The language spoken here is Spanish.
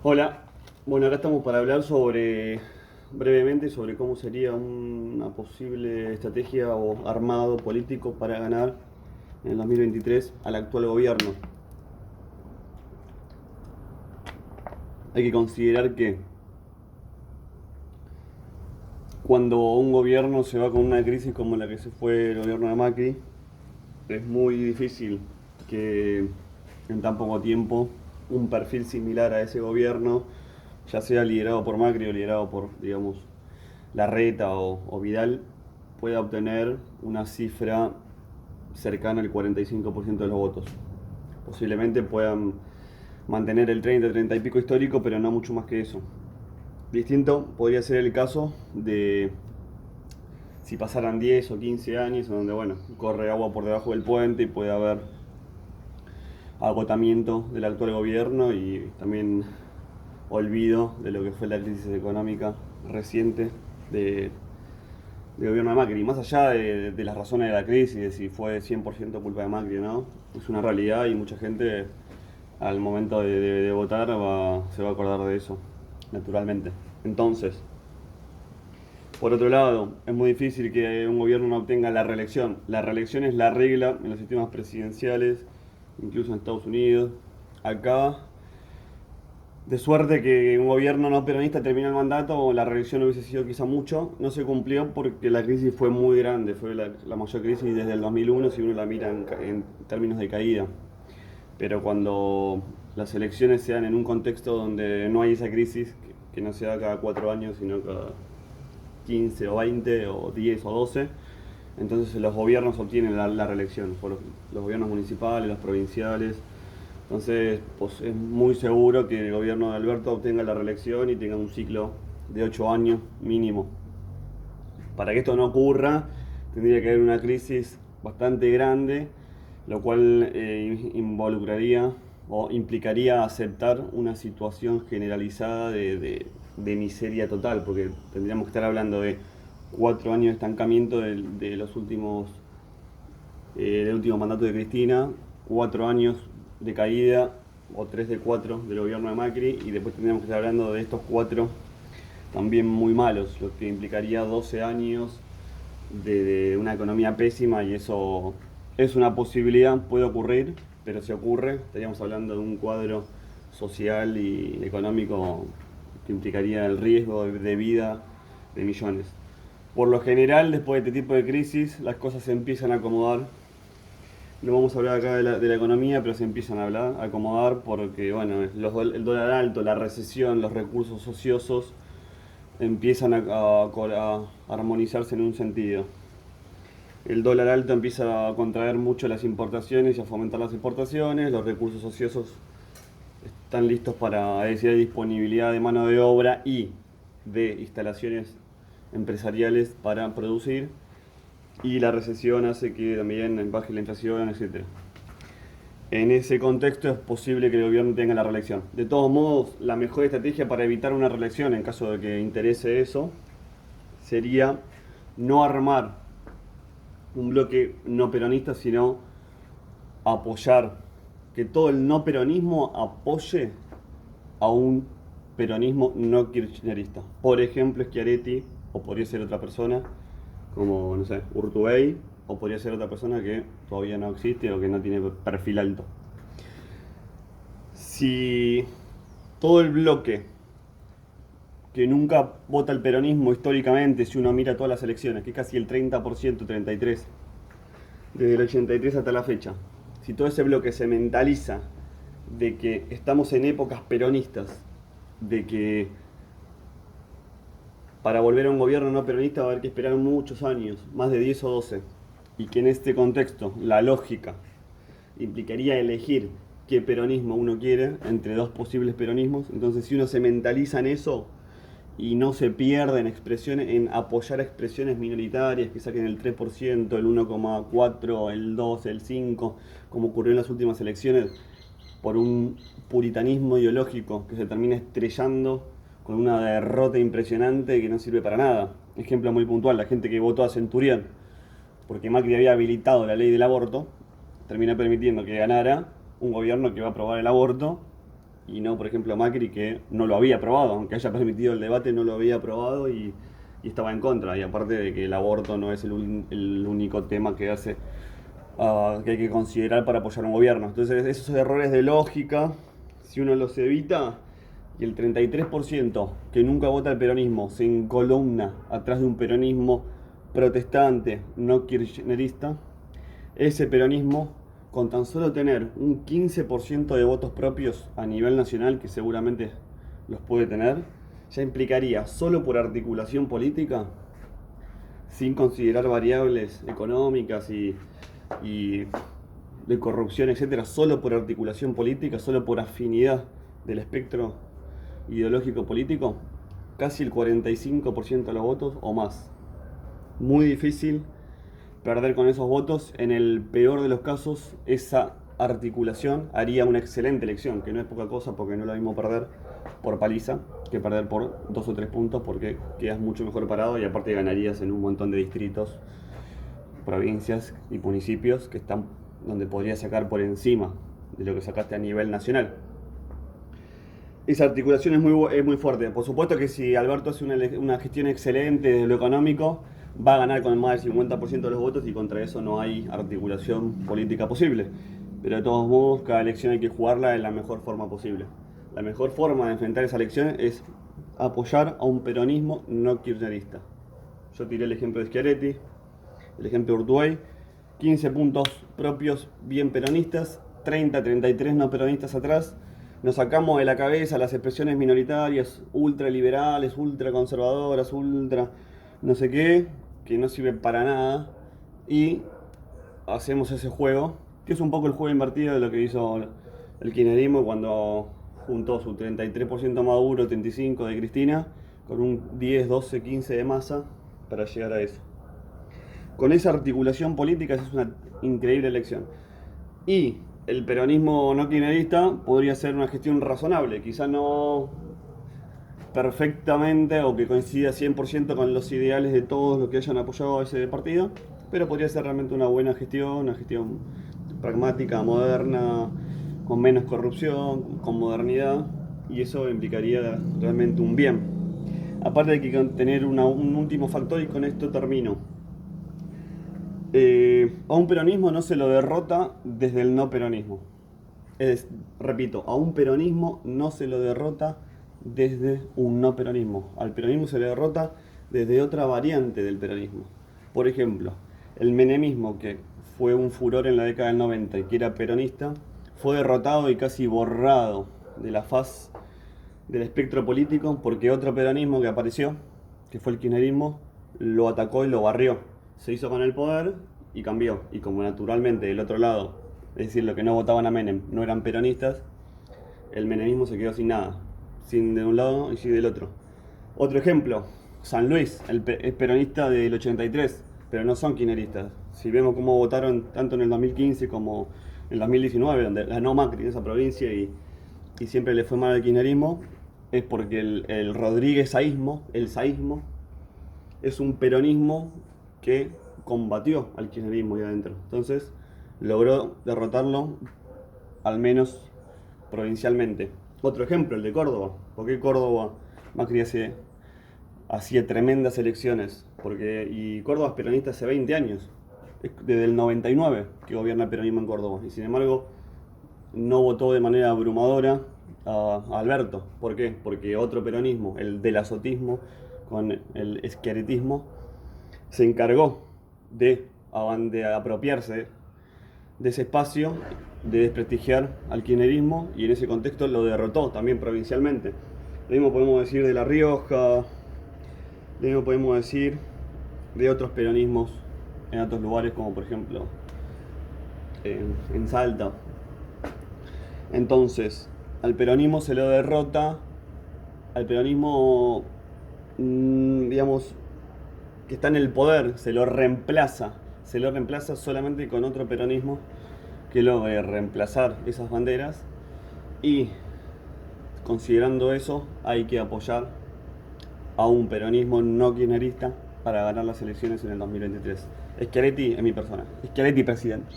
Hola, bueno, acá estamos para hablar brevemente sobre cómo sería una posible estrategia o armado político para ganar en el 2023 al actual gobierno. Hay que considerar que cuando un gobierno se va con una crisis como la que se fue el gobierno de Macri, es muy difícil que en tan poco tiempo un perfil similar a ese gobierno, ya sea liderado por Macri o liderado por, digamos, Larreta o Vidal, pueda obtener una cifra cercana al 45% de los votos. Posiblemente puedan mantener el 30 y pico histórico, pero no mucho más que eso. Distinto podría ser el caso de si pasaran 10 o 15 años, en donde bueno, corre agua por debajo del puente y puede haber agotamiento del actual gobierno y también olvido de lo que fue la crisis económica reciente de, del gobierno de Macri. Más allá de las razones de la crisis, de si fue 100% culpa de Macri o no, es una realidad y mucha gente al momento de votar se va a acordar de eso, naturalmente. Entonces, por otro lado, es muy difícil que un gobierno no obtenga la reelección. La reelección es la regla en los sistemas presidenciales, incluso en Estados Unidos. Acá, de suerte que un gobierno no peronista termina el mandato, o la reelección hubiese sido quizá mucho, no se cumplió porque la crisis fue muy grande, fue la mayor crisis desde el 2001 si uno la mira en términos de caída. Pero cuando las elecciones se dan en un contexto donde no hay esa crisis, que no se da cada 4 años, sino cada 15 o 20 o 10 o 12, entonces los gobiernos obtienen la reelección, por los gobiernos municipales, los provinciales. Entonces, pues es muy seguro que el gobierno de Alberto obtenga la reelección y tenga un ciclo de 8 años mínimo. Para que esto no ocurra, tendría que haber una crisis bastante grande, lo cual involucraría o implicaría aceptar una situación generalizada de miseria total, porque tendríamos que estar hablando de 4 años de estancamiento de los últimos, del último mandato de Cristina, 4 años de caída o 3 de 4 del gobierno de Macri, y después tendríamos que estar hablando de estos 4 también muy malos, lo que implicaría 12 años de una economía pésima, y eso es una posibilidad, puede ocurrir, pero si ocurre estaríamos hablando de un cuadro social y económico que implicaría el riesgo de vida de millones. Por lo general, después de este tipo de crisis, las cosas se empiezan a acomodar. No vamos a hablar acá de la economía, pero se empiezan a acomodar porque, bueno, el dólar alto, la recesión, los recursos ociosos empiezan a armonizarse en un sentido. El dólar alto empieza a contraer mucho las importaciones y a fomentar las exportaciones. Los recursos ociosos están listos para, es decir, hay disponibilidad de mano de obra y de instalaciones empresariales para producir. Y la recesión hace que también baje la inflación, etc. En ese contexto es posible que el gobierno tenga la reelección. De todos modos, la mejor estrategia para evitar una reelección, en caso de que interese eso, sería no armar un bloque no peronista, sino apoyar, que todo el no peronismo apoye a un peronismo no kirchnerista. Por ejemplo, Schiaretti, o podría ser otra persona, como, no sé, Urtubey, o podría ser otra persona que todavía no existe o que no tiene perfil alto. Si todo el bloque que nunca vota el peronismo históricamente, si uno mira todas las elecciones, que es casi el 30%, 33%, desde el 83 hasta la fecha, si todo ese bloque se mentaliza de que estamos en épocas peronistas, de que para volver a un gobierno no peronista va a haber que esperar muchos años, más de 10 o 12, y que en este contexto la lógica implicaría elegir qué peronismo uno quiere entre dos posibles peronismos, entonces si uno se mentaliza en eso y no se pierde en expresiones, en apoyar expresiones minoritarias que saquen el 3%, el 1,4%, el 2%, el 5%, como ocurrió en las últimas elecciones, por un puritanismo ideológico que se termina estrellando con una derrota impresionante que no sirve para nada. Ejemplo muy puntual, la gente que votó a Centurión porque Macri había habilitado la ley del aborto, termina permitiendo que ganara un gobierno que va a aprobar el aborto y no, por ejemplo, Macri, que no lo había aprobado, aunque haya permitido el debate, no lo había aprobado y estaba en contra. Y aparte de que el aborto no es el único tema que hace que hay que considerar para apoyar un gobierno. Entonces, esos errores de lógica, si uno los evita, y el 33% que nunca vota el peronismo se encolumna atrás de un peronismo protestante, no kirchnerista, ese peronismo, con tan solo tener un 15% de votos propios a nivel nacional, que seguramente los puede tener, ya implicaría, solo por articulación política, sin considerar variables económicas y de corrupción, etcétera, solo por articulación política, solo por afinidad del espectro ideológico político, casi el 45% de los votos o más. Muy difícil perder con esos votos. En el peor de los casos, esa articulación haría una excelente elección, que no es poca cosa, porque no es lo mismo perder por paliza que perder por 2 o 3 puntos, porque quedas mucho mejor parado y aparte ganarías en un montón de distritos, provincias y municipios que están donde podrías sacar por encima de lo que sacaste a nivel nacional. Esa articulación es muy fuerte. Por supuesto que si Alberto hace una gestión excelente de lo económico, va a ganar con más del 50% de los votos y contra eso no hay articulación política posible. Pero de todos modos, cada elección hay que jugarla de la mejor forma posible. La mejor forma de enfrentar esa elección es apoyar a un peronismo no kirchnerista. Yo tiré el ejemplo de Schiaretti, el ejemplo de Urtubey, 15 puntos propios bien peronistas, 33 no peronistas atrás. Nos sacamos de la cabeza las expresiones minoritarias, ultraliberales, ultraconservadoras, ultra no sé qué, que no sirven para nada, y hacemos ese juego, que es un poco el juego invertido de lo que hizo el kirchnerismo cuando juntó su 33% Maduro, 35% de Cristina, con un 10, 12, 15 de Massa para llegar a eso. Con esa articulación política es una increíble elección. Y el peronismo no kirchnerista podría ser una gestión razonable, quizá no perfectamente o que coincida 100% con los ideales de todos los que hayan apoyado a ese partido, pero podría ser realmente una buena gestión, una gestión pragmática, moderna, con menos corrupción, con modernidad, y eso implicaría realmente un bien. Aparte de que tener un último factor, y con esto termino. A un peronismo no se lo derrota desde el no peronismo. Repito, a un peronismo no se lo derrota desde un no peronismo. Al peronismo se le derrota desde otra variante del peronismo. Por ejemplo, el menemismo, que fue un furor en la década del 90 y que era peronista, fue derrotado y casi borrado de la faz del espectro político porque otro peronismo que apareció, que fue el kirchnerismo, lo atacó y lo barrió. Se hizo con el poder y cambió. Y como naturalmente del otro lado, es decir, los que no votaban a Menem no eran peronistas, el menemismo se quedó sin nada, sin de un lado y sin del otro. Otro ejemplo, San Luis, es peronista del 83, pero no son kirchneristas. Si vemos cómo votaron tanto en el 2015 como en el 2019, donde ganó Macri en esa provincia y siempre le fue mal al kirchnerismo, es porque el Rodríguez-saísmo, el saísmo, es un peronismo que combatió al kirchnerismo ahí adentro. Entonces, logró derrotarlo, al menos provincialmente. Otro ejemplo, el de Córdoba. ¿Por qué Córdoba Macri hacía tremendas elecciones? Y Córdoba es peronista hace 20 años. Es desde el 99 que gobierna el peronismo en Córdoba. Y sin embargo, no votó de manera abrumadora a Alberto. ¿Por qué? Porque otro peronismo, el del azotismo con el schiarettismo, se encargó de apropiarse de ese espacio, de desprestigiar al kirchnerismo, y en ese contexto lo derrotó también provincialmente. Lo mismo podemos decir de La Rioja, lo mismo podemos decir de otros peronismos en otros lugares, como por ejemplo en Salta. Entonces, al peronismo se lo derrota, al peronismo, digamos, que está en el poder, se lo reemplaza solamente con otro peronismo que logre reemplazar esas banderas, y considerando eso hay que apoyar a un peronismo no kirchnerista para ganar las elecciones en el 2023. Schiaretti es mi persona, Schiaretti presidente.